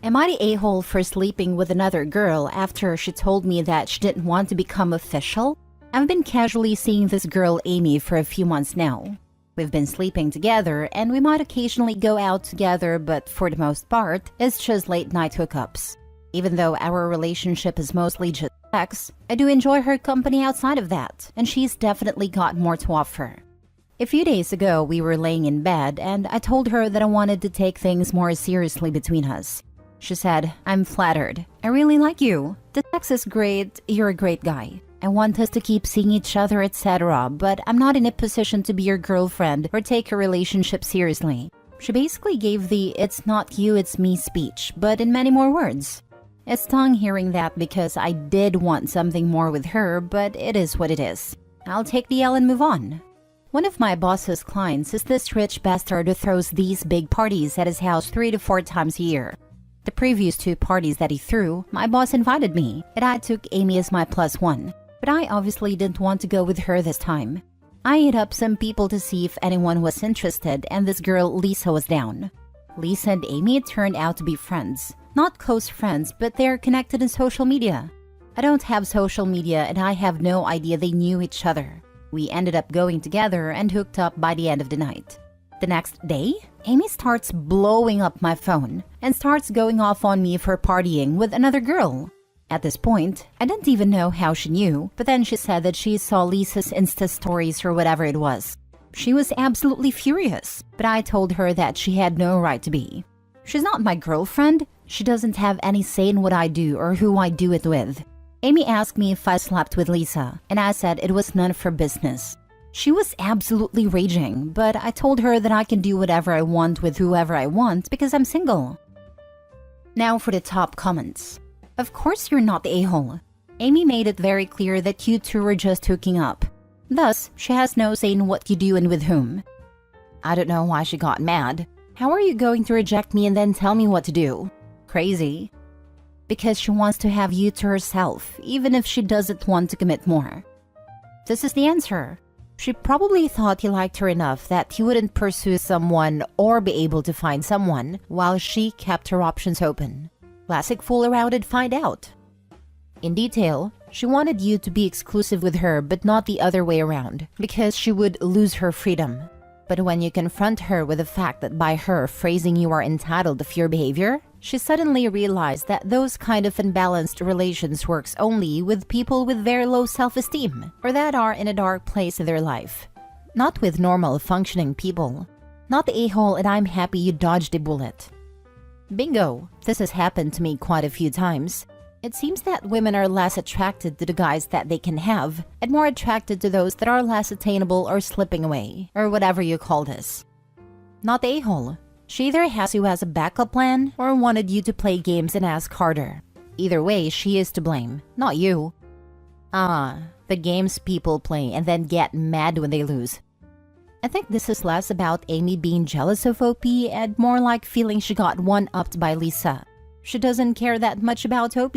Am I the a-hole for sleeping with another girl after she told me that she didn't want to become official? I've been casually seeing this girl Amy for a few months now. We've been sleeping together and we might occasionally go out together, but for the most part, it's just late night hookups. Even though our relationship is mostly just sex, I do enjoy her company outside of that, and she's definitely got more to offer. A few days ago, we were laying in bed and I told her that I wanted to take things more seriously between us. She said, "I'm flattered. I really like you. The sex is great. You're a great guy. I want us to keep seeing each other, etc. But I'm not in a position to be your girlfriend or take a relationship seriously." She basically gave the "it's not you, it's me" speech, but in many more words. It stung hearing that because I did want something more with her, but it is what it is. I'll take the L and move on. One of my boss's clients is this rich bastard who throws these big parties at his house 3 to 4 times a year. The previous 2 parties that he threw, my boss invited me, and I took Amy as my +1. But I obviously didn't want to go with her this time. I hit up some people to see if anyone was interested, and this girl Lisa was down. Lisa and Amy turned out to be friends. Not close friends, but they're connected in social media. I don't have social media and I have no idea they knew each other. We ended up going together and hooked up by the end of the night. The next day, Amy starts blowing up my phone and starts going off on me for partying with another girl. At this point, I didn't even know how she knew, but then she said that she saw Lisa's Insta stories or whatever it was. She was absolutely furious, but I told her that she had no right to be. She's not my girlfriend. She doesn't have any say in what I do or who I do it with. Amy asked me if I slept with Lisa, and I said it was none of her business. She was absolutely raging, but I told her that I can do whatever I want with whoever I want because I'm single. Now for the top comments. Of course you're not the a-hole. Amy made it very clear that you two were just hooking up. Thus, she has no say in what you do and with whom. I don't know why she got mad. How are you going to reject me and then tell me what to do? Crazy. Because she wants to have you to herself, even if she doesn't want to commit more. This is the answer. She probably thought he liked her enough that he wouldn't pursue someone or be able to find someone while she kept her options open. Classic fool around and find out. In detail, she wanted you to be exclusive with her but not the other way around, because she would lose her freedom. But when you confront her with the fact that by her phrasing you are entitled of your behavior, she suddenly realized that those kind of unbalanced relations works only with people with very low self-esteem or that are in a dark place in their life. Not with normal functioning people. Not the a-hole and I'm happy you dodged a bullet. Bingo! This has happened to me quite a few times. It seems that women are less attracted to the guys that they can have and more attracted to those that are less attainable or slipping away, or whatever you call this. Not the a-hole. She either has you as a backup plan or wanted you to play games and ask harder. Either way, she is to blame, not you. The games people play and then get mad when they lose. I think this is less about Amy being jealous of OP and more like feeling she got one-upped by Lisa. She doesn't care that much about OP.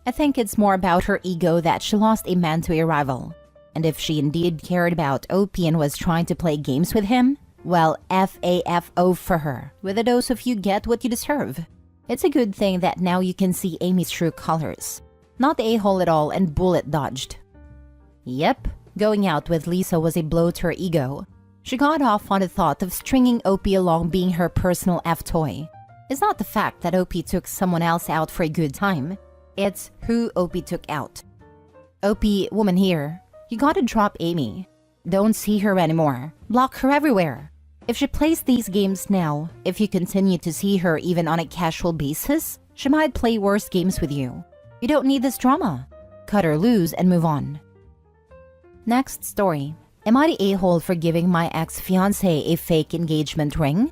I think it's more about her ego that she lost a man to a rival. And if she indeed cared about OP and was trying to play games with him, well, FAFO for her, with a dose of you get what you deserve. It's a good thing that now you can see Amy's true colors. Not the a-hole at all and bullet dodged. Yep, going out with Lisa was a blow to her ego. She got off on the thought of stringing OP along being her personal F-toy. It's not the fact that OP took someone else out for a good time. It's who OP took out. OP, woman here, you gotta drop Amy. Don't see her anymore. Block her everywhere. If she plays these games now, if you continue to see her even on a casual basis, she might play worse games with you. You don't need this drama. Cut her loose and move on. Next story. Am I the a-hole for giving my ex-fiancé a fake engagement ring?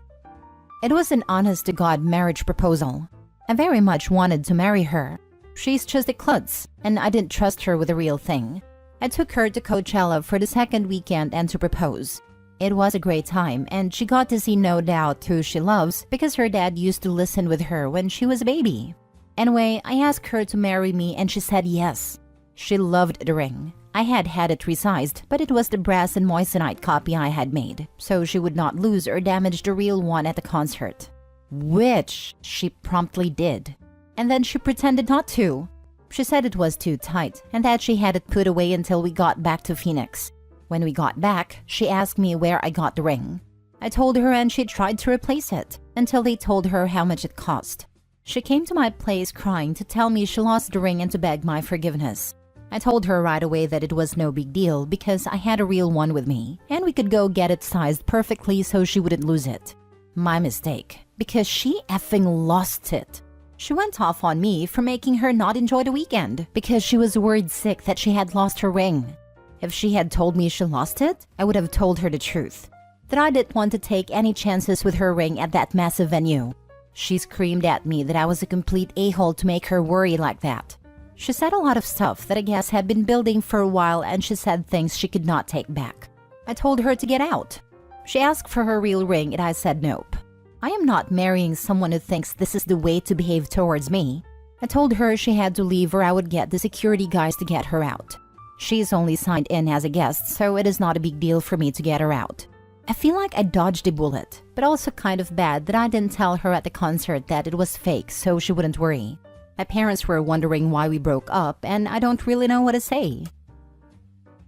It was an honest-to-God marriage proposal. I very much wanted to marry her. She's just a klutz, and I didn't trust her with the real thing. I took her to Coachella for the second weekend and to propose. It was a great time, and she got to see no doubt who she loves because her dad used to listen with her when she was a baby. Anyway, I asked her to marry me and she said yes. She loved the ring. I had it resized, but it was the brass and moissanite copy I had made, so she would not lose or damage the real one at the concert. which she promptly did. And then she pretended not to. She said it was too tight and that she had it put away until we got back to Phoenix. When we got back, she asked me where I got the ring. I told her and she tried to replace it until they told her how much it cost. She came to my place crying to tell me she lost the ring and to beg my forgiveness. I told her right away that it was no big deal because I had a real one with me and we could go get it sized perfectly so she wouldn't lose it. My mistake, because she effing lost it. She went off on me for making her not enjoy the weekend because she was worried sick that she had lost her ring. If she had told me she lost it, I would have told her the truth, that I didn't want to take any chances with her ring at that massive venue. She screamed at me that I was a complete a-hole to make her worry like that. She said a lot of stuff that I guess had been building for a while, and she said things she could not take back. I told her to get out. She asked for her real ring and I said nope. I am not marrying someone who thinks this is the way to behave towards me. I told her she had to leave or I would get the security guys to get her out. She's only signed in as a guest, so it is not a big deal for me to get her out. I feel like I dodged a bullet, but also kind of bad that I didn't tell her at the concert that it was fake so she wouldn't worry. My parents were wondering why we broke up and I don't really know what to say.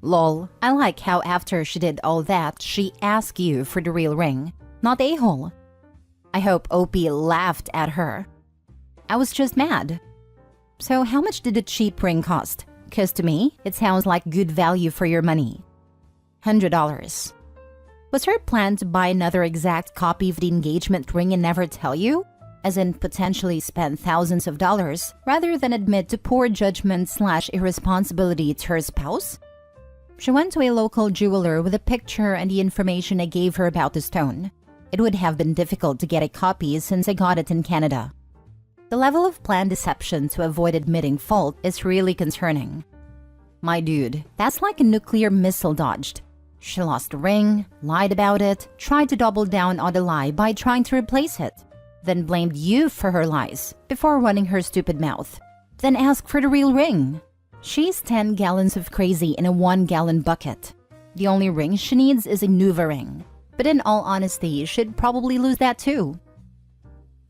Lol, I like how after she did all that, she asked you for the real ring, not a-hole. I hope Opie laughed at her. I was just mad. So how much did the cheap ring cost? Because to me, it sounds like good value for your money. $100. Was her plan to buy another exact copy of the engagement ring and never tell you? As in potentially spend thousands of dollars rather than admit to poor judgment/irresponsibility to her spouse? She went to a local jeweler with a picture and the information I gave her about the stone. It would have been difficult to get a copy since I got it in Canada. The level of planned deception to avoid admitting fault is really concerning. My dude, that's like a nuclear missile dodged. She lost the ring, lied about it, tried to double down on the lie by trying to replace it, then blamed you for her lies before running her stupid mouth, then asked for the real ring. She's 10 gallons of crazy in a 1-gallon bucket. The only ring she needs is a Nuva ring. But in all honesty, she'd probably lose that too.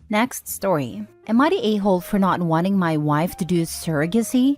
Next story. Am I the a-hole for not wanting my wife to do surrogacy?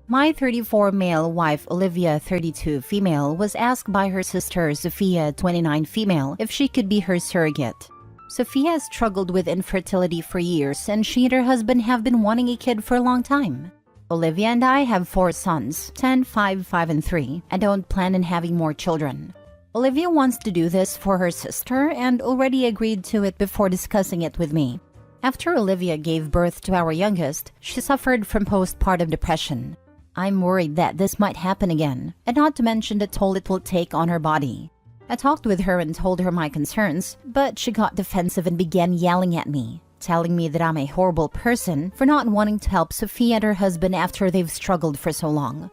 My 34 male wife, Olivia, 32 female, was asked by her sister, Sophia, 29 female, if she could be her surrogate. Sophia has struggled with infertility for years and she and her husband have been wanting a kid for a long time. Olivia and I have 4 sons, 10, 5, 5, and 3, and don't plan on having more children. Olivia wants to do this for her sister and already agreed to it before discussing it with me. After Olivia gave birth to our youngest, she suffered from postpartum depression. I'm worried that this might happen again, and not to mention the toll it will take on her body. I talked with her and told her my concerns, but she got defensive and began yelling at me, telling me that I'm a horrible person for not wanting to help Sophia and her husband after they've struggled for so long.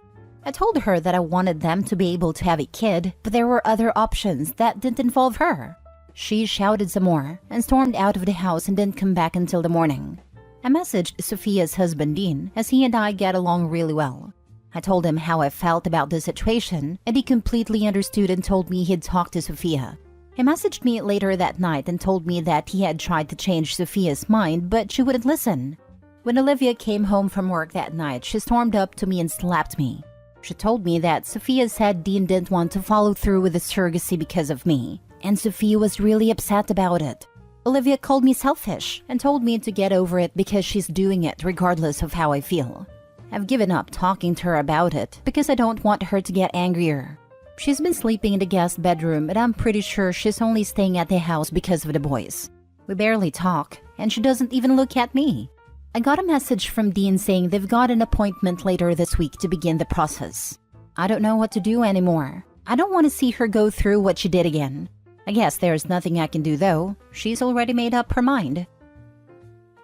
I told her that I wanted them to be able to have a kid, but there were other options that didn't involve her. She shouted some more and stormed out of the house and didn't come back until the morning. I messaged Sophia's husband Dean, as he and I get along really well. I told him how I felt about the situation, and he completely understood and told me he'd talked to Sophia. He messaged me later that night and told me that he had tried to change Sophia's mind, but she wouldn't listen. When Olivia came home from work that night, she stormed up to me and slapped me. She told me that Sophia said Dean didn't want to follow through with the surrogacy because of me, and Sophia was really upset about it. Olivia called me selfish and told me to get over it because she's doing it regardless of how I feel. I've given up talking to her about it because I don't want her to get angrier. She's been sleeping in the guest bedroom, but I'm pretty sure she's only staying at the house because of the boys. We barely talk, and she doesn't even look at me. I got a message from Dean saying they've got an appointment later this week to begin the process. I don't know what to do anymore. I don't want to see her go through what she did again. I guess there's nothing I can do though. She's already made up her mind.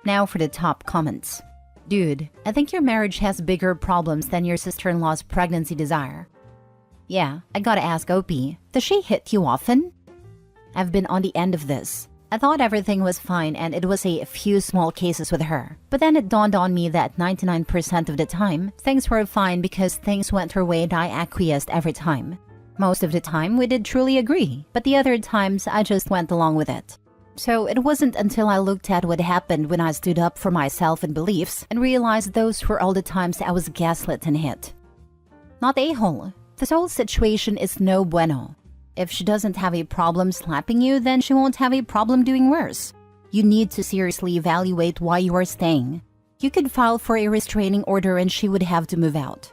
Now for the top comments. Dude, I think your marriage has bigger problems than your sister-in-law's pregnancy desire. Yeah, I gotta ask Opie, does she hit you often? I've been on the end of this. I thought everything was fine and it was a few small cases with her. But then it dawned on me that 99% of the time, things were fine because things went her way and I acquiesced every time. Most of the time, we did truly agree, but the other times I just went along with it. So it wasn't until I looked at what happened when I stood up for myself and beliefs and realized those were all the times I was gaslit and hit. Not a-hole. This whole situation is no bueno. If she doesn't have a problem slapping you, then she won't have a problem doing worse. You need to seriously evaluate why you are staying. You could file for a restraining order and she would have to move out.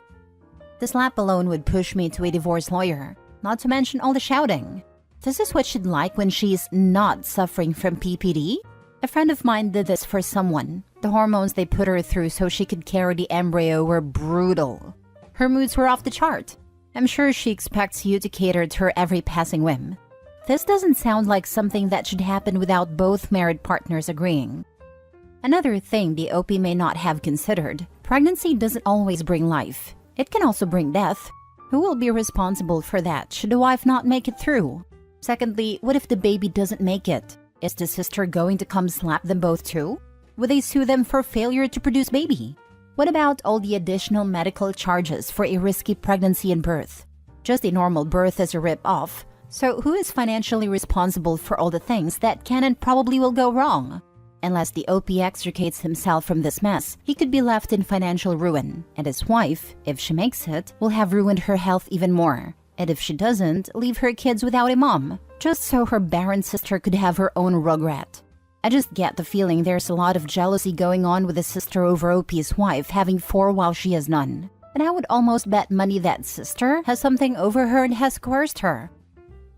The slap alone would push me to a divorce lawyer, not to mention all the shouting. This is what she'd like when she's not suffering from PPD? A friend of mine did this for someone. The hormones they put her through so she could carry the embryo were brutal. Her moods were off the chart. I'm sure she expects you to cater to her every passing whim. This doesn't sound like something that should happen without both married partners agreeing. Another thing the OP may not have considered, pregnancy doesn't always bring life. It can also bring death. Who will be responsible for that should the wife not make it through? Secondly, what if the baby doesn't make it? Is the sister going to come slap them both too? Would they sue them for failure to produce baby? What about all the additional medical charges for a risky pregnancy and birth? Just a normal birth is a rip-off. So who is financially responsible for all the things that can and probably will go wrong? Unless the OP extricates himself from this mess, he could be left in financial ruin. And his wife, if she makes it, will have ruined her health even more. And if she doesn't, leave her kids without a mom, just so her barren sister could have her own rugrat. I just get the feeling there's a lot of jealousy going on with the sister over OP's wife having 4 while she has none. And I would almost bet money that sister has something over her and has coerced her.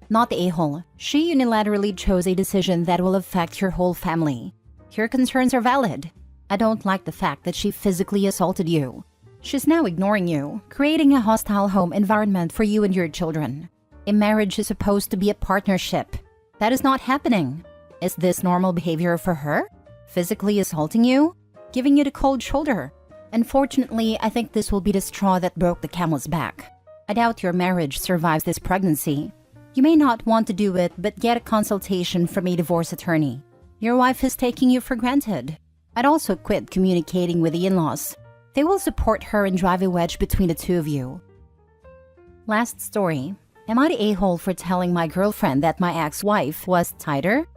Not the a-hole. She unilaterally chose a decision that will affect your whole family. Your concerns are valid. I don't like the fact that she physically assaulted you. She's now ignoring you, creating a hostile home environment for you and your children. A marriage is supposed to be a partnership. That is not happening. Is this normal behavior for her? Physically assaulting you? Giving you the cold shoulder? Unfortunately, I think this will be the straw that broke the camel's back. I doubt your marriage survives this pregnancy. You may not want to do it, but get a consultation from a divorce attorney. Your wife is taking you for granted. I'd also quit communicating with the in-laws. They will support her and drive a wedge between the two of you. Last story. Am I the a-hole for telling my girlfriend that my ex-wife was tighter?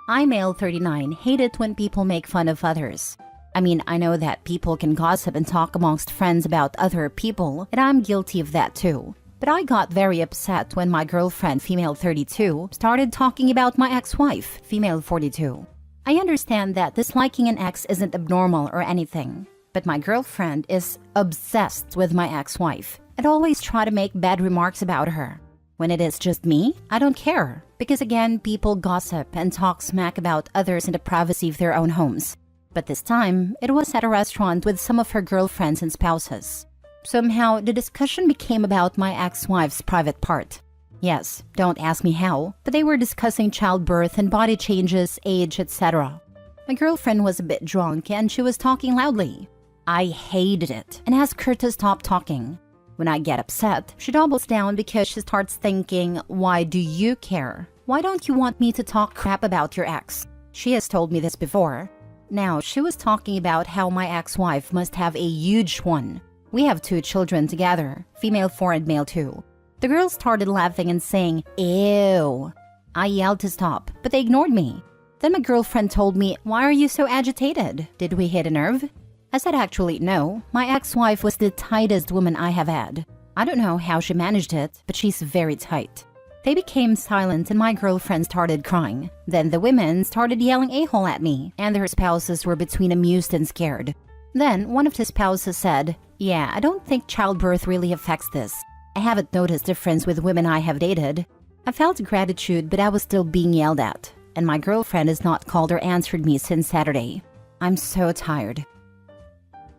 I, male 39, hate it when people make fun of others. I mean, I know that people can gossip and talk amongst friends about other people, and I'm guilty of that too. But I got very upset when my girlfriend, female 32, started talking about my ex-wife, female 42. I understand that disliking an ex isn't abnormal or anything, but my girlfriend is obsessed with my ex-wife and always try to make bad remarks about her. When it is just me, I don't care, because again, people gossip and talk smack about others in the privacy of their own homes. But this time, it was at a restaurant with some of her girlfriends and spouses. Somehow, the discussion became about my ex-wife's private part. Yes, don't ask me how, but they were discussing childbirth and body changes, age, etc. My girlfriend was a bit drunk and she was talking loudly. I hated it and asked her to stop talking. When I get upset, she doubles down because she starts thinking, why do you care? Why don't you want me to talk crap about your ex? She has told me this before. Now, she was talking about how my ex-wife must have a huge one. We have 2 children together, female 4 and male 2. The girl started laughing and saying, ew. I yelled to stop, but they ignored me. Then my girlfriend told me, why are you so agitated? Did we hit a nerve? I said actually no, my ex-wife was the tightest woman I have had. I don't know how she managed it, but she's very tight. They became silent and my girlfriend started crying. Then the women started yelling a-hole at me, and their spouses were between amused and scared. Then one of the spouses said, yeah, I don't think childbirth really affects this. I haven't noticed difference with women I have dated. I felt gratitude, but I was still being yelled at, and my girlfriend has not called or answered me since Saturday. I'm so tired.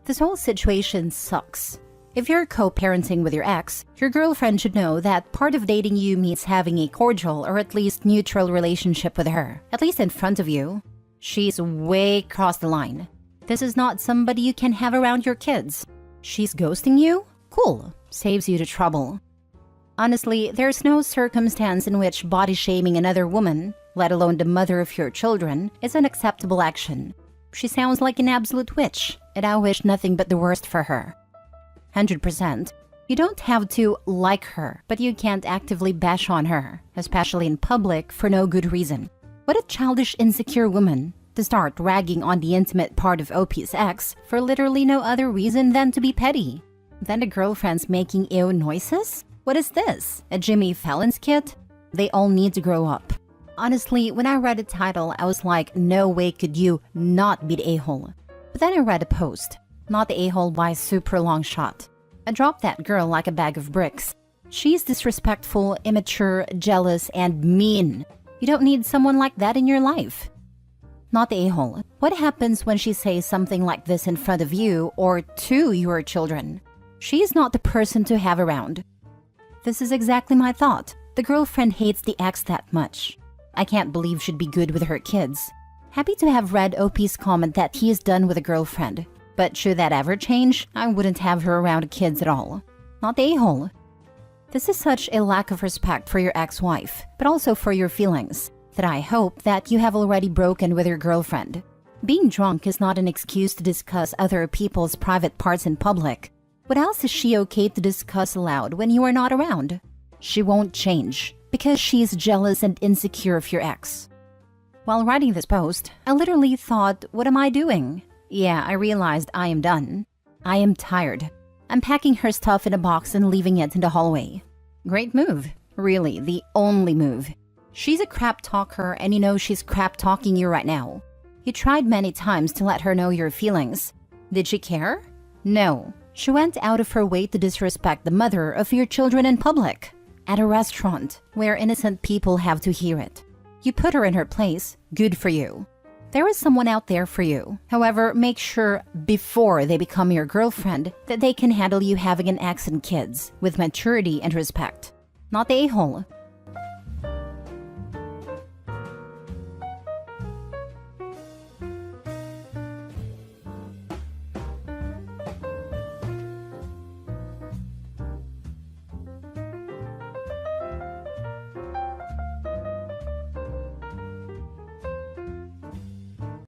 This whole situation sucks. If you're co-parenting with your ex, your girlfriend should know that part of dating you means having a cordial or at least neutral relationship with her, at least in front of you. She's way across the line. This is not somebody you can have around your kids. She's ghosting you? Cool. Saves you the trouble. Honestly, there's no circumstance in which body shaming another woman, let alone the mother of your children, is an acceptable action. She sounds like an absolute witch, and I wish nothing but the worst for her. 100%. You don't have to like her, but you can't actively bash on her, especially in public, for no good reason. What a childish, insecure woman to start ragging on the intimate part of OP's ex for literally no other reason than to be petty. Then the girlfriend's making ew noises? What is this? A Jimmy Fallon's skit? They all need to grow up. Honestly, when I read the title, I was like, no way could you not be the a-hole. But then I read a post. Not the a-hole by super long shot. I dropped that girl like a bag of bricks. She's disrespectful, immature, jealous, and mean. You don't need someone like that in your life. Not the a-hole. What happens when she says something like this in front of you or to your children? She's not the person to have around. This is exactly my thought. The girlfriend hates the ex that much. I can't believe she'd be good with her kids. Happy to have read OP's comment that he is done with a girlfriend. But should that ever change, I wouldn't have her around kids at all. Not the a-hole. This is such a lack of respect for your ex-wife, but also for your feelings, that I hope that you have already broken with your girlfriend. Being drunk is not an excuse to discuss other people's private parts in public. What else is she okay to discuss aloud when you are not around? She won't change, because she's jealous and insecure of your ex. While writing this post, I literally thought, what am I doing? Yeah, I realized I am done. I am tired. I'm packing her stuff in a box and leaving it in the hallway. Great move. Really, the only move. She's a crap talker and you know she's crap talking you right now. You tried many times to let her know your feelings. Did she care? No. She went out of her way to disrespect the mother of your children in public. At a restaurant, where innocent people have to hear it. You put her in her place. Good for you. There is someone out there for you. However, make sure before they become your girlfriend that they can handle you having an ex and kids with maturity and respect. Not the a-hole.